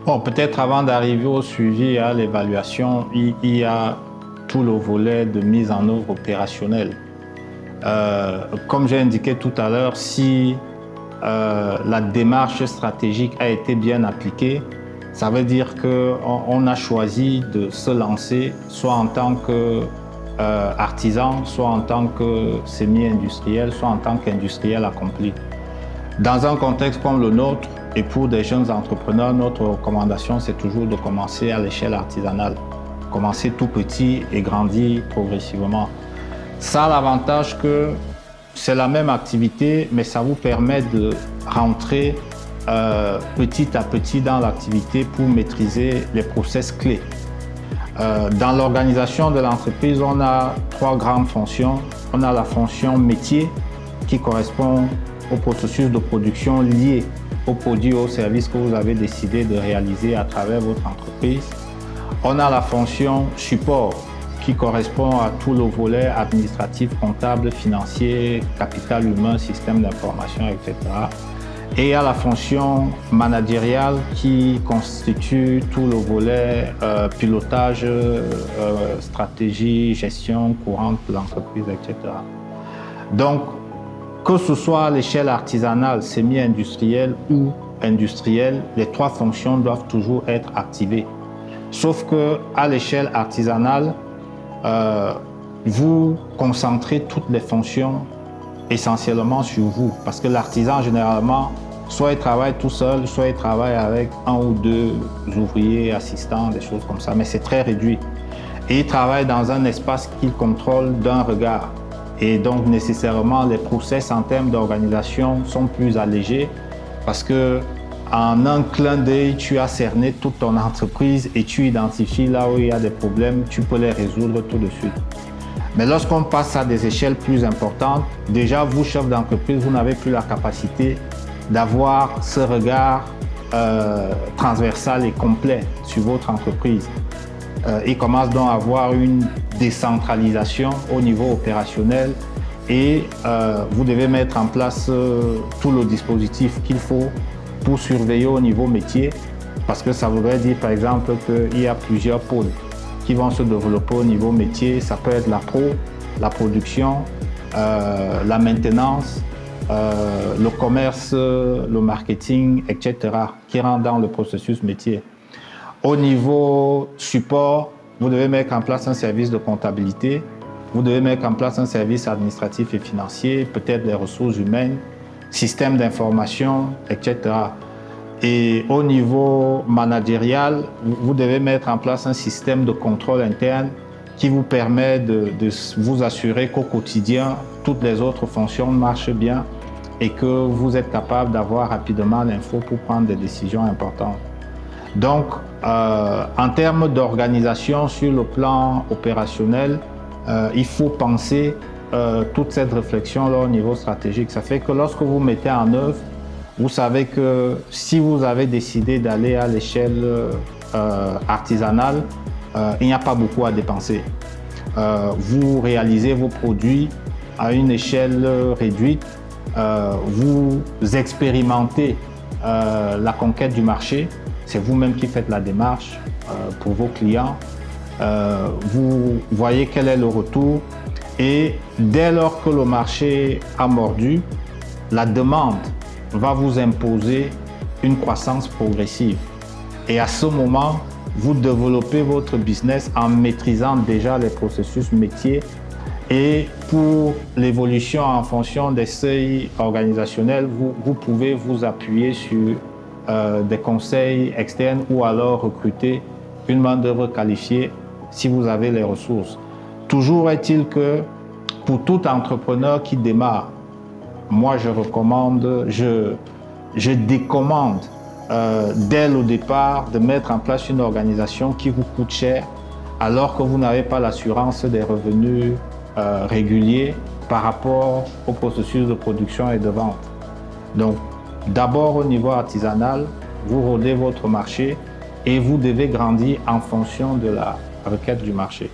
Bon, peut-être avant d'arriver au suivi et à l'évaluation, il y a tout le volet de mise en œuvre opérationnelle. Comme j'ai indiqué tout à l'heure, si la démarche stratégique a été bien appliquée, ça veut dire qu'on a choisi de se lancer soit en tant qu'artisan, soit en tant que semi-industriel, soit en tant qu'industriel accompli. Dans un contexte comme le nôtre, et pour des jeunes entrepreneurs, notre recommandation, c'est toujours de commencer à l'échelle artisanale. Commencer tout petit et grandir progressivement. Ça a l'avantage que c'est la même activité, mais ça vous permet de rentrer petit à petit dans l'activité pour maîtriser les process clés. Dans l'organisation de l'entreprise, on a 3 grandes fonctions. On a la fonction métier qui correspond au processus de production lié aux produits ou aux services que vous avez décidé de réaliser à travers votre entreprise. On a la fonction support qui correspond à tout le volet administratif, comptable, financier, capital humain, système d'information, etc. Et il y a la fonction managériale qui constitue tout le volet pilotage, stratégie, gestion courante de l'entreprise, etc. Donc, que ce soit à l'échelle artisanale, semi-industrielle ou industrielle, les 3 fonctions doivent toujours être activées. Sauf qu'à l'échelle artisanale, vous concentrez toutes les fonctions essentiellement sur vous. Parce que l'artisan, généralement, soit il travaille tout seul, soit il travaille avec 1 ou 2 ouvriers, assistants, des choses comme ça. Mais c'est très réduit. Et il travaille dans un espace qu'il contrôle d'un regard. Et donc, nécessairement, les process en termes d'organisation sont plus allégés parce que en un clin d'œil, tu as cerné toute ton entreprise et tu identifies là où il y a des problèmes, tu peux les résoudre tout de suite. Mais lorsqu'on passe à des échelles plus importantes, déjà, vous, chef d'entreprise, vous n'avez plus la capacité d'avoir ce regard transversal et complet sur votre entreprise. Il commence donc à avoir une décentralisation au niveau opérationnel et vous devez mettre en place tout le dispositif qu'il faut pour surveiller au niveau métier parce que ça voudrait dire par exemple qu'il y a plusieurs pôles qui vont se développer au niveau métier. Ça peut être la pro, la production, la maintenance, le commerce, le marketing, etc. qui rentrent dans le processus métier. Au niveau support, vous devez mettre en place un service de comptabilité, vous devez mettre en place un service administratif et financier, peut-être des ressources humaines, système d'information, etc. Et au niveau managérial, vous devez mettre en place un système de contrôle interne qui vous permet de vous assurer qu'au quotidien, toutes les autres fonctions marchent bien et que vous êtes capable d'avoir rapidement l'info pour prendre des décisions importantes. Donc, en termes d'organisation sur le plan opérationnel, il faut penser toute cette réflexion-là au niveau stratégique. Ça fait que lorsque vous mettez en œuvre, vous savez que si vous avez décidé d'aller à l'échelle artisanale, il n'y a pas beaucoup à dépenser. Vous réalisez vos produits à une échelle réduite, vous expérimentez la conquête du marché. C'est vous-même qui faites la démarche pour vos clients. Vous voyez quel est le retour et dès lors que le marché a mordu, la demande va vous imposer une croissance progressive. Et à ce moment, vous développez votre business en maîtrisant déjà les processus métiers. Et pour l'évolution en fonction des seuils organisationnels, vous pouvez vous appuyer sur des conseils externes ou alors recruter une main-d'œuvre qualifiée si vous avez les ressources. Toujours est-il que pour tout entrepreneur qui démarre, moi je recommande, je décommande dès le départ de mettre en place une organisation qui vous coûte cher alors que vous n'avez pas l'assurance des revenus réguliers par rapport au processus de production et de vente. Donc, d'abord au niveau artisanal, vous rodez votre marché et vous devez grandir en fonction de la requête du marché.